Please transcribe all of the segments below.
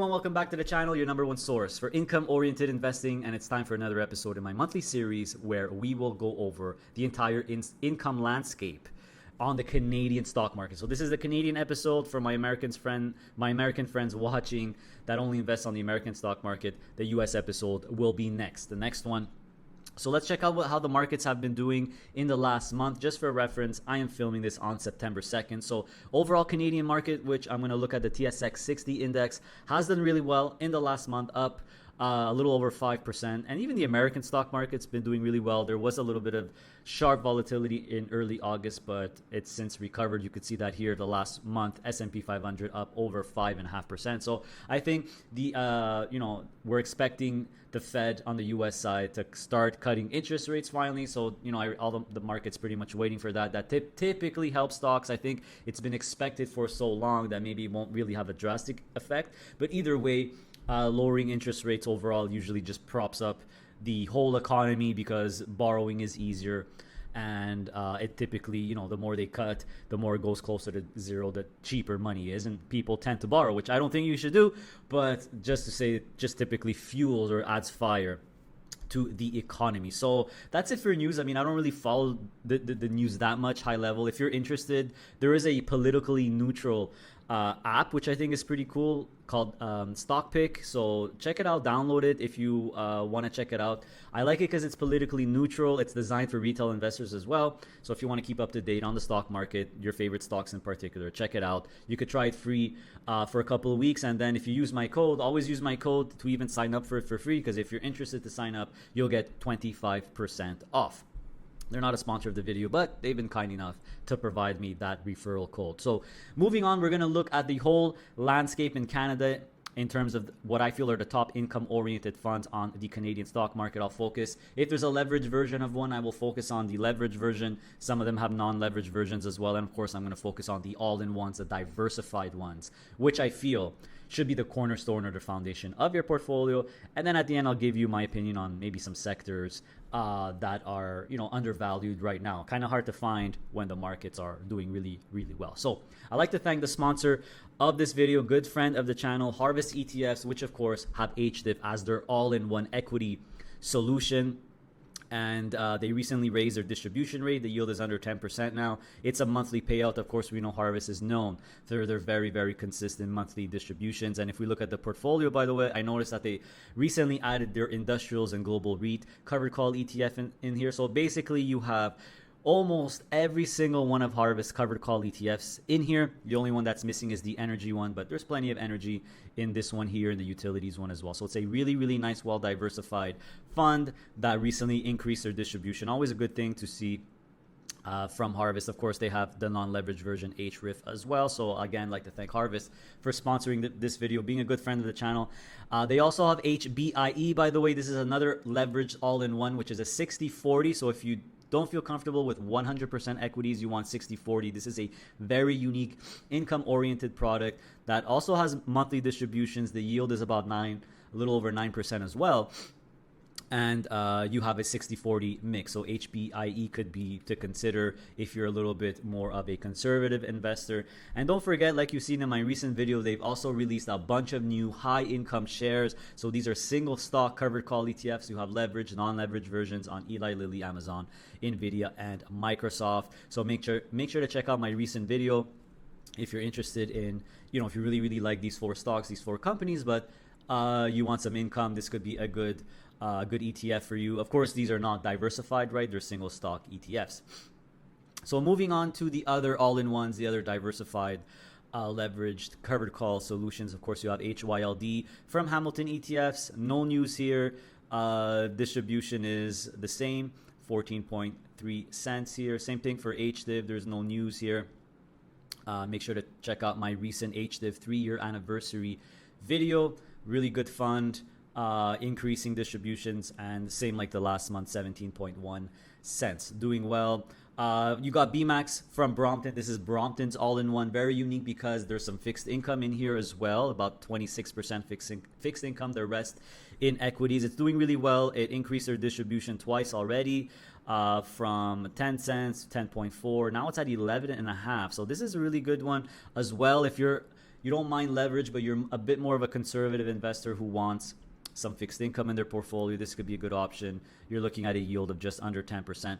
everyone, welcome back to the channel, your number one source for income-oriented investing, and it's time for another episode in my monthly series where we will go over the entire income landscape on the Canadian stock market. So this is the Canadian episode for my American friends watching that only invest on the American stock market. The US episode will be next, the next one. So let's check out how the markets have been doing in the last month. Just for reference, I am filming this on September 2nd. So overall Canadian market, which I'm going to look at the TSX 60 index, has done really well in the last month, up a little over 5%. And even the American stock market's been doing really well. There was a little bit of sharp volatility in early August, but it's since recovered. You could see that here the last month, S&P 500 up over 5.5%. So I think we're expecting the Fed on the US side to start cutting interest rates finally. So, all the market's pretty much waiting for that. That typically helps stocks. I think it's been expected for so long that maybe it won't really have a drastic effect. But either way, lowering interest rates overall usually just props up the whole economy because borrowing is easier. And it typically, the more they cut, the more it goes closer to zero, the cheaper money is. And people tend to borrow, which I don't think you should do. But just to say, it just typically fuels or adds fire to the economy. So that's it for news. I mean, I don't really follow the news that much high level. If you're interested, there is a politically neutral app, which I think is pretty cool, called Stock Pick. So check it out, download it if you want to check it out. I like it because it's politically neutral. It's designed for retail investors as well. So if you want to keep up to date on the stock market, your favorite stocks in particular, check it out. You could try it free for a couple of weeks. And then if you use my code, always use my code to even sign up for it for free, because if you're interested to sign up, you'll get 25% off. They're not a sponsor of the video, but they've been kind enough to provide me that referral code. So moving on, we're going to look at the whole landscape in Canada in terms of what I feel are the top income-oriented funds on the Canadian stock market. I'll focus, if there's a leveraged version of one, I will focus on the leveraged version. Some of them have non-leveraged versions as well. And of course, I'm going to focus on the all-in-ones, the diversified ones, which I feel should be the cornerstone or the foundation of your portfolio. And then at the end, I'll give you my opinion on maybe some sectors that are undervalued right now. Kind of hard to find when the markets are doing really, really well. So I'd like to thank the sponsor of this video, good friend of the channel, Harvest ETFs, which of course have HDIV as their all-in-one equity solution. And they recently raised their distribution rate. The yield is under 10% now. It's a monthly payout. Of course, we know Harvest is known for their very, very consistent monthly distributions. And if we look at the portfolio, by the way, I noticed that they recently added their industrials and global REIT covered call ETF in here. So basically, you have almost every single one of Harvest covered call ETFs in here. The only one that's missing is the energy one, but there's plenty of energy in this one here, in the utilities one as well. So it's a really, really nice, well-diversified fund that recently increased their distribution. Always a good thing to see from Harvest. Of course, they have the non-leveraged version HRIF as well. So again, I'd like to thank Harvest for sponsoring this video, being a good friend of the channel. They also have HBIE, by the way. This is another leveraged all-in-one, which is a 60-40. So if you don't feel comfortable with 100% equities, you want 60-40. This is a very unique income-oriented product that also has monthly distributions. The yield is about a little over 9% as well. And you have a 60-40 mix. So HBIE could be to consider if you're a little bit more of a conservative investor. And don't forget, like you've seen in my recent video, they've also released a bunch of new high income shares. So these are single stock covered call ETFs. You have leveraged, non-leveraged versions on Eli Lilly, Amazon, Nvidia, and Microsoft. So make sure to check out my recent video if you're interested in, if you really, really like these four stocks, these four companies, but you want some income. This could be a good ETF for you. Of course, these are not diversified, right? They're single stock ETFs. So moving on to the other all-in-ones, the other diversified leveraged covered call solutions. Of course, you have HYLD from Hamilton ETFs. No news here. Distribution is the same, 14.3 cents here. Same thing for HDIV. There's no news here. Make sure to check out my recent HDIV 3-year anniversary video. Really good fund. Increasing distributions, and same like the last month, 17.1 cents. Doing well. You got BMAX from Brompton. This is Brompton's all-in-one. Very unique because there's some fixed income in here as well, about 26% fixed income, the rest in equities. It's doing really well. It increased their distribution twice already, from 10 cents to 10.4. Now it's at 11.5. So this is a really good one as well. If you're you don't mind leverage, but you're a bit more of a conservative investor who wants some fixed income in their portfolio, this could be a good option. You're looking at a yield of just under 10%.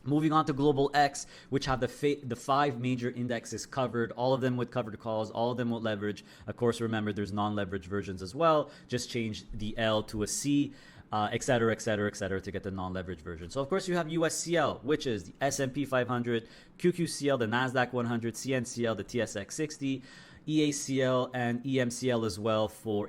Moving on to Global X, which have the 5 major indexes covered, all of them with covered calls, all of them with leverage. Of course, remember there's non-leverage versions as well. Just change the L to a C, et cetera, et cetera, et cetera, to get the non-leverage version. So of course you have USCL, which is the S&P 500, QQCL, the NASDAQ 100, CNCL, the TSX 60, EACL and EMCL as well for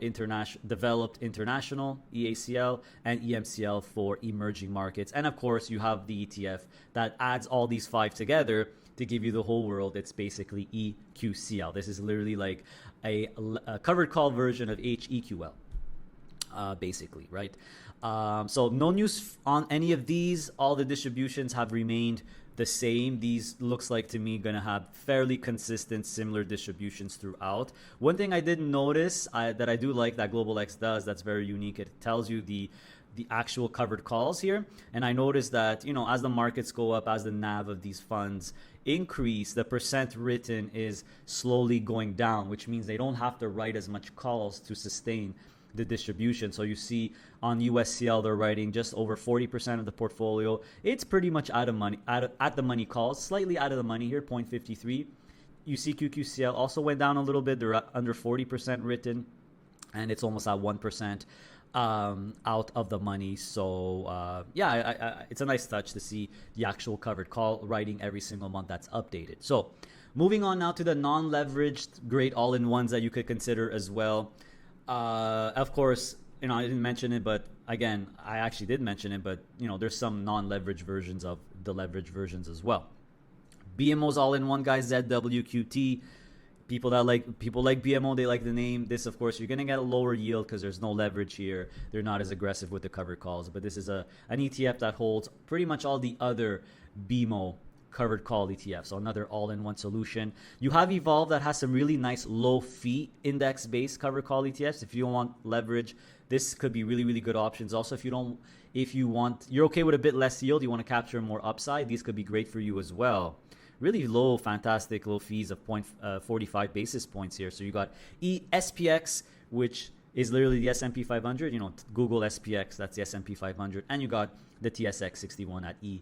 developed international, EACL, and EMCL for emerging markets. And of course, you have the ETF that adds all these 5 together to give you the whole world. It's basically EQCL. This is literally like a covered call version of HEQL, basically, right? So no news on any of these. All the distributions have remained the same. These looks like to me going to have fairly consistent, similar distributions throughout. One thing I did notice that I do like that Global X does that's very unique, it tells you the actual covered calls here. And I noticed that, you know, as the markets go up, as the NAV of these funds increase, the percent written is slowly going down, which means they don't have to write as much calls to sustain the distribution. So you see on USCL they're writing just over 40% of the portfolio. It's pretty much out of money, at the money calls, slightly out of the money here, 0.53. You see QQCL also went down a little bit. They're under 40% written, and it's almost at 1% out of the money. So it's a nice touch to see the actual covered call writing every single month that's updated. So moving on now to the non-leveraged great all-in-ones that you could consider as well. Of course, you know, I didn't mention it, but again, I actually did mention it, but you know, there's some non-leverage versions of the leverage versions as well. BMO's all-in-one, guys, ZWQT. People like BMO, they like the name. This, of course, you're going to get a lower yield because there's no leverage here. They're not as aggressive with the covered calls, but this is an ETF that holds pretty much all the other BMO covered call ETF. So another all-in-one solution. You have Evolve that has some really nice low fee index-based covered call ETFs. If you don't want leverage, this could be really, really good options. Also, you're okay with a bit less yield, you want to capture more upside, these could be great for you as well. Really low, fantastic low fees of 0.45 basis points here. So you got SPX, which is literally the S&P 500. You know, Google SPX, that's the S&P 500. And you got the TSX 61 at E.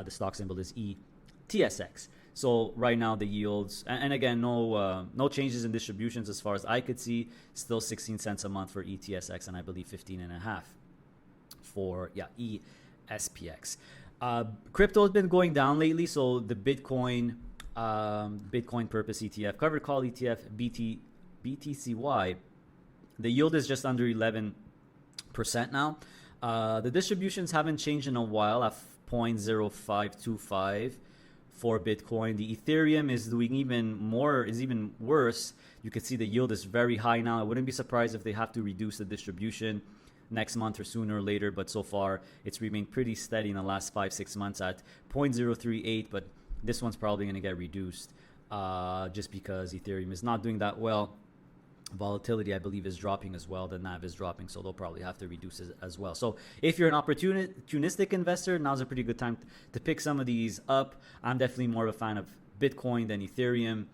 The stock symbol is ETSX. So right now the yields, and again, no changes in distributions as far as I could see. Still 16 cents a month for ETSX, and I believe 15.5 for ESPX. Crypto has been going down lately, so the Bitcoin purpose ETF, covered call ETF, BTCY, the yield is just under 11% now. The distributions haven't changed in a while at 0.0525 for Bitcoin. The Ethereum is doing even worse. You can see the yield is very high now. I wouldn't be surprised if they have to reduce the distribution next month or sooner or later, but so far it's remained pretty steady in the last 5-6 months at 0.038, but this one's probably going to get reduced just because Ethereum is not doing that well. Volatility, I believe, is dropping as well. The NAV is dropping, so they'll probably have to reduce it as well. So if you're an opportunistic investor, now's a pretty good time to pick some of these up. I'm definitely more of a fan of Bitcoin than Ethereum,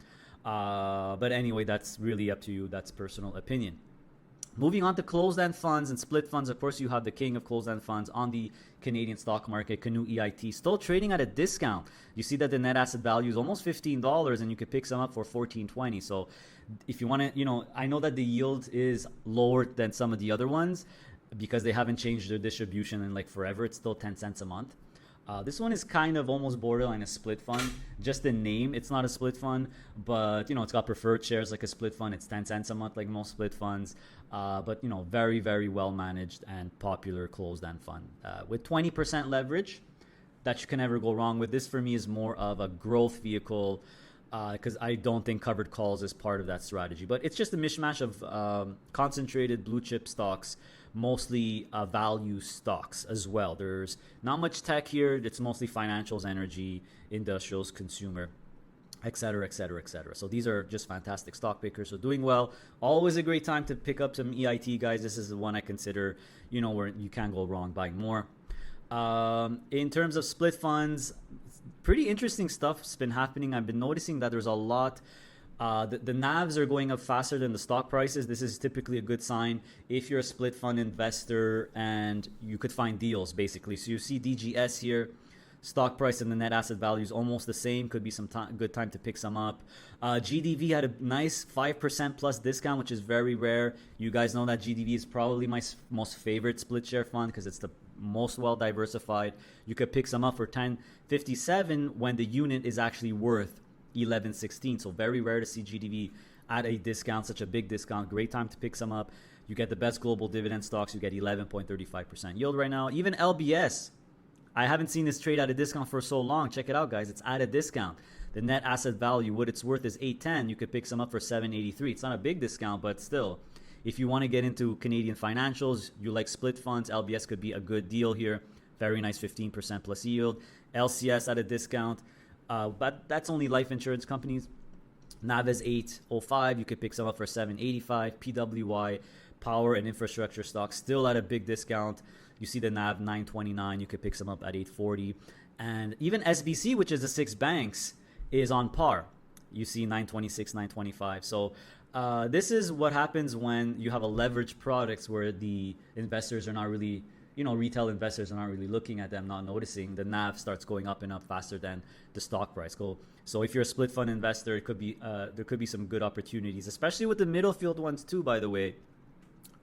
but anyway, that's really up to you. That's personal opinion. Moving on to closed-end funds and split funds. Of course, you have the king of closed-end funds on the Canadian stock market, Canoe EIT, still trading at a discount. You see that the net asset value is almost $15, and you could pick some up for $14.20. So if you want to, I know that the yield is lower than some of the other ones because they haven't changed their distribution in like forever. It's still 10 cents a month. This one is kind of almost borderline a split fund. Just the name, it's not a split fund, but it's got preferred shares like a split fund. It's 10 cents a month like most split funds, but very, very well managed and popular closed-end fund with 20% leverage. That you can never go wrong with. This for me is more of a growth vehicle because I don't think covered calls is part of that strategy. But it's just a mishmash of concentrated blue chip stocks, mostly value stocks as well. There's not much tech here. It's mostly financials, energy, industrials, consumer, et cetera, et cetera, et cetera. So these are just fantastic stock pickers. So doing well. Always a great time to pick up some EIT, guys. This is the one I consider, where you can't go wrong buying more. In terms of split funds, pretty interesting stuff's been happening. I've been noticing that there's a lot The NAVs are going up faster than the stock prices. This is typically a good sign if you're a split fund investor and you could find deals basically. So you see DGS here, stock price and the net asset value is almost the same. Could be some good time to pick some up. GDV had a nice 5% plus discount, which is very rare. You guys know that GDV is probably my most favorite split share fund because it's the most well diversified. You could pick some up for 10.57 when the unit is actually worth 11.16. So very rare to see GDV at a discount, such a big discount. Great time to pick some up. You get the best global dividend stocks. You get 11.35% yield right now. Even LBS, I haven't seen this trade at a discount for so long. Check it out, guys. It's at a discount. The net asset value, what it's worth is 8.10. You could pick some up for 7.83. It's not a big discount, but still, if you want to get into Canadian financials, you like split funds, LBS could be a good deal here. Very nice 15% plus yield. LCS at a discount. But that's only life insurance companies. NAV is 8.05. You could pick some up for 7.85. PWY, power and infrastructure stocks, still at a big discount. You see the NAV 9.29. You could pick some up at 8.40. And even SBC, which is the 6 banks, is on par. You see 9.26, 9.25. So this is what happens when you have a leveraged products where the investors are not really, retail investors are not really looking at them, not noticing. The NAV starts going up and up faster than the stock price. So if you're a split fund investor, it could be there could be some good opportunities, especially with the middle field ones too, by the way.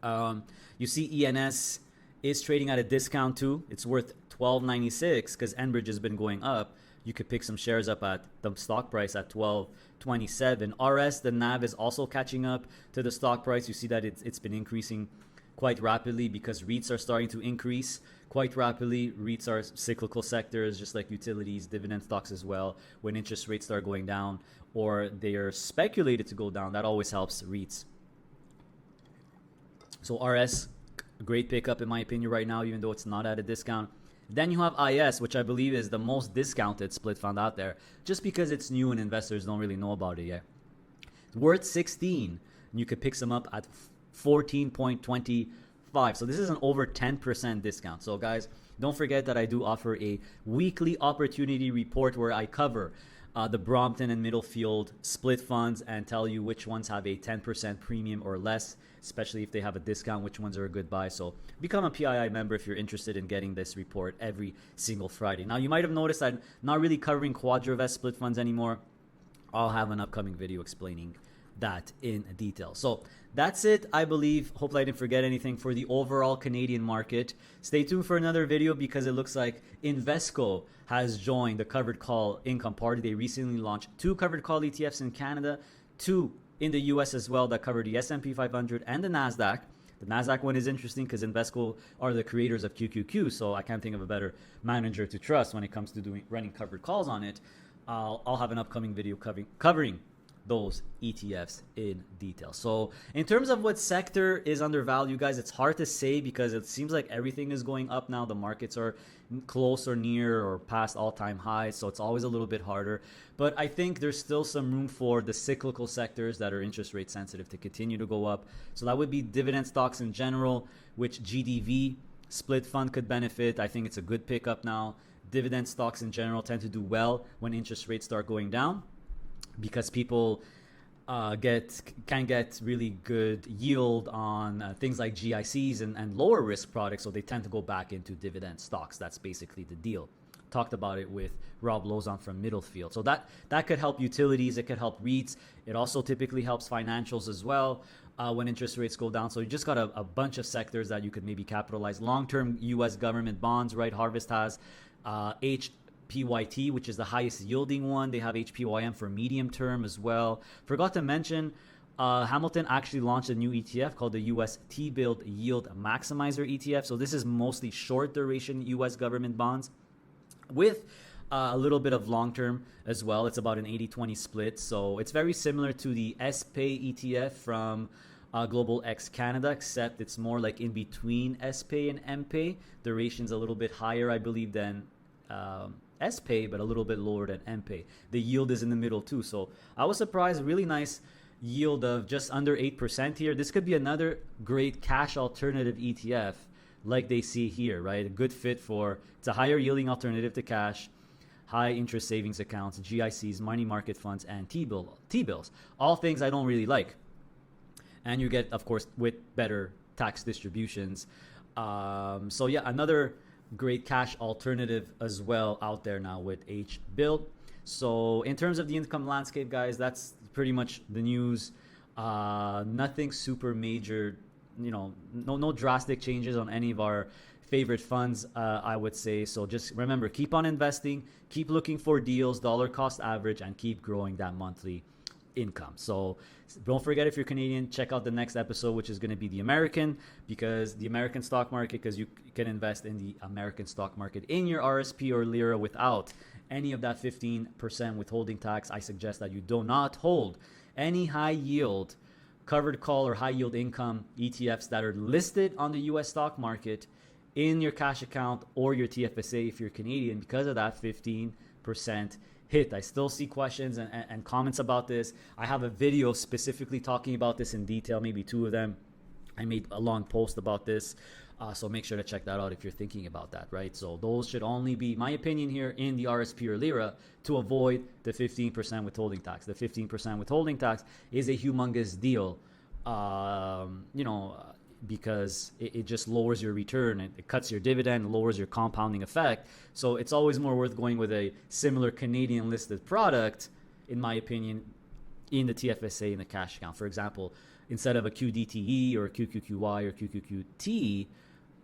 You see ENS is trading at a discount too. It's worth $12.96 because Enbridge has been going up. You could pick some shares up at the stock price at $12.27. RS, the NAV is also catching up to the stock price. You see that it's been increasing quite rapidly because REITs are starting to increase quite rapidly. REITs are cyclical sectors, just like utilities, dividend stocks as well. When interest rates start going down or they are speculated to go down, that always helps REITs. So RS, great pickup in my opinion right now, even though it's not at a discount. Then you have IS, which I believe is the most discounted split fund out there, just because it's new and investors don't really know about it yet. It's worth 16, and you could pick some up at 14.25. So this is an over 10% discount. So guys, don't forget that I do offer a weekly opportunity report where I cover the Brompton and Middlefield split funds and tell you which ones have a 10% premium or less, especially if they have a discount, which ones are a good buy. So become a PII member if you're interested in getting this report every single Friday. Now, you might have noticed I'm not really covering Quadravest split funds anymore. I'll have an upcoming video explaining that in detail. So that's it, I believe. Hopefully I didn't forget anything for the overall Canadian market. Stay tuned for another video because it looks like Invesco has joined the Covered Call Income Party. They recently launched 2 Covered Call ETFs in Canada, 2 in the US as well that cover the S&P 500 and the NASDAQ. The NASDAQ one is interesting because Invesco are the creators of QQQ, so I can't think of a better manager to trust when it comes to running covered calls on it. I'll have an upcoming video covering those ETFs in detail. So in terms of what sector is undervalued, guys, it's hard to say because it seems like everything is going up now. The markets are close or near or past all-time highs, so it's always a little bit harder. But I think there's still some room for the cyclical sectors that are interest rate sensitive to continue to go up. So that would be dividend stocks in general, which GDV split fund could benefit. I think it's a good pickup now. Dividend stocks in general tend to do well when interest rates start going down, because people can get really good yield on things like GICs and lower risk products, so they tend to go back into dividend stocks. That's basically the deal. Talked about it with Rob Lozon from Middlefield. So that could help utilities, it could help REITs. It also typically helps financials as well when interest rates go down. So you just got a bunch of sectors that you could maybe capitalize. Long-term U.S. government bonds, right? Harvest has HPYT, which is the highest yielding one. They have HPYM for medium term as well. Forgot to mention, Hamilton actually launched a new ETF called the U.S. T-Bill Yield Maximizer ETF. So this is mostly short duration U.S. government bonds with a little bit of long term as well. It's about an 80-20 split. So it's very similar to the SPAY ETF from Global X Canada, except it's more like in between SPAY and MPAY. Duration's a little bit higher, I believe, than SPAY, but a little bit lower than MPAY. The yield is in the middle too. So I was surprised. Really nice yield of just under 8% here. This could be another great cash alternative ETF like they see here, right? A good fit for, it's a higher yielding alternative to cash, high interest savings accounts, GICs, money market funds, and T-bills. All things I don't really like. And you get, of course, with better tax distributions. So yeah, another great cash alternative as well out there now with H-bill. So in terms of the income landscape, guys, that's pretty much the news. Nothing super major, no drastic changes on any of our favorite funds, I would say. So just remember, keep on investing, keep looking for deals, dollar cost average, and keep growing that monthly income. So don't forget, if you're Canadian, check out the next episode, which is going to be the American, because the American stock market, because you can invest in the American stock market in your RSP or Lira without any of that 15% withholding tax. I suggest that you do not hold any high yield covered call or high yield income ETFs that are listed on the US stock market in your cash account or your TFSA if you're Canadian, because of that 15% hit. I still see questions and comments about this. I have a video specifically talking about this in detail, maybe 2 of them. I made a long post about this. So make sure to check that out if you're thinking about that, right? So those should only be, my opinion here, in the RSP or Lira to avoid the 15% withholding tax. The 15% withholding tax is a humongous deal, because it just lowers your return, it cuts your dividend, lowers your compounding effect. So it's always more worth going with a similar Canadian listed product, in my opinion, in the TFSA in the cash account. For example, instead of a QDTE or a QQQY or QQQT,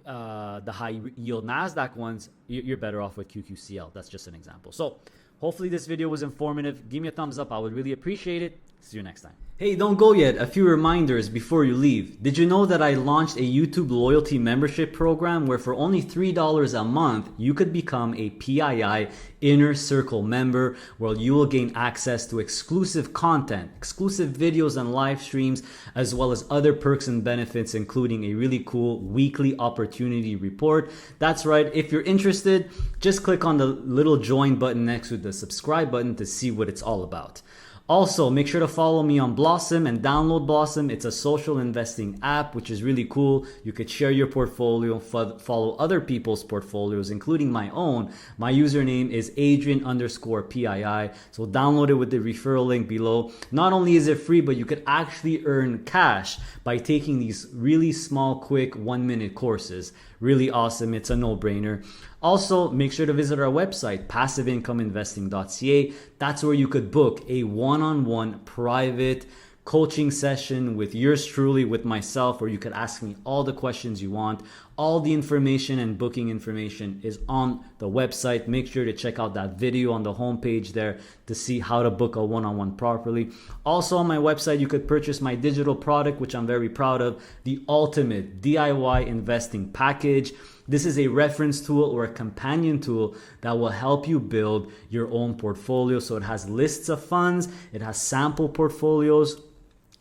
the high yield NASDAQ ones, you're better off with QQCL. That's just an example. So hopefully this video was informative. Give me a thumbs up. I would really appreciate it. See you next time. Hey, don't go yet. A few reminders before you leave. Did you know that I launched a YouTube loyalty membership program where for only $3 a month, you could become a PII Inner Circle member, where you will gain access to exclusive content, exclusive videos and live streams, as well as other perks and benefits, including a really cool weekly opportunity report. That's right. If you're interested, just click on the little join button next to the subscribe button to see what it's all about. Also, make sure to follow me on Blossom and download Blossom. It's a social investing app, which is really cool. You could share your portfolio, follow other people's portfolios, including my own. My username is Adrian_PII. So download it with the referral link below. Not only is it free, but you could actually earn cash by taking these really small, quick 1-minute courses. Really awesome. It's a no-brainer. Also, make sure to visit our website, passiveincomeinvesting.ca. That's where you could book a one-on-one private coaching session with yours truly, with myself, where you could ask me all the questions you want. All the information and booking information is on the website. Make sure to check out that video on the homepage there to see how to book a one-on-one properly. Also on my website, you could purchase my digital product, which I'm very proud of, the ultimate DIY investing package. This is a reference tool or a companion tool that will help you build your own portfolio. So it has lists of funds, it has sample portfolios,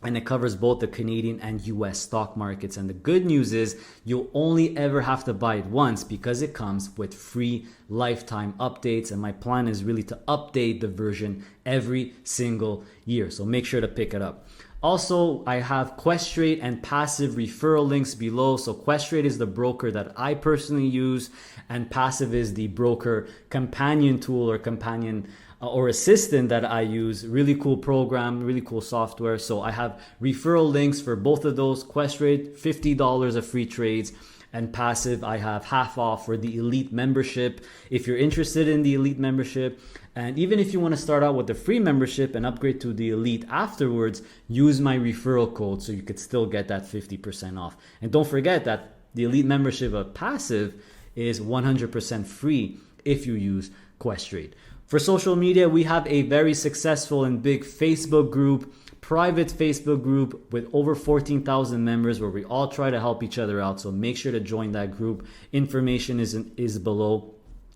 and it covers both the Canadian and US stock markets. And the good news is you'll only ever have to buy it once, because it comes with free lifetime updates. And my plan is really to update the version every single year. So make sure to pick it up. Also, I have Questrade and PASSIV referral links below. So Questrade is the broker that I personally use, and PASSIV is the broker companion tool or companion or assistant that I use. Really cool program, really cool software. So I have referral links for both of those. Questrade, $50 of free trades. And PASSIV, I have half off for the elite membership. If you're interested in the elite membership, and even if you want to start out with the free membership and upgrade to the elite afterwards, use my referral code so you could still get that 50% off. And don't forget that the elite membership of PASSIV is 100% free if you use Questrade. For social media, we have a very successful and big Facebook group, private Facebook group with over 14,000 members, where we all try to help each other out. So make sure to join that group. Information is below.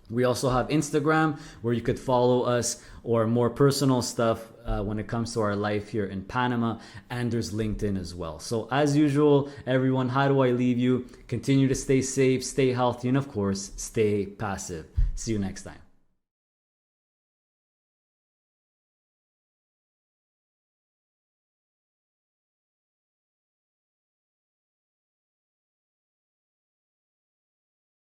We also have Instagram, where you could follow us, or more personal stuff when it comes to our life here in Panama. And there's LinkedIn as well. So as usual, everyone, how do I leave you? Continue to stay safe, stay healthy, and of course, stay passive. See you next time.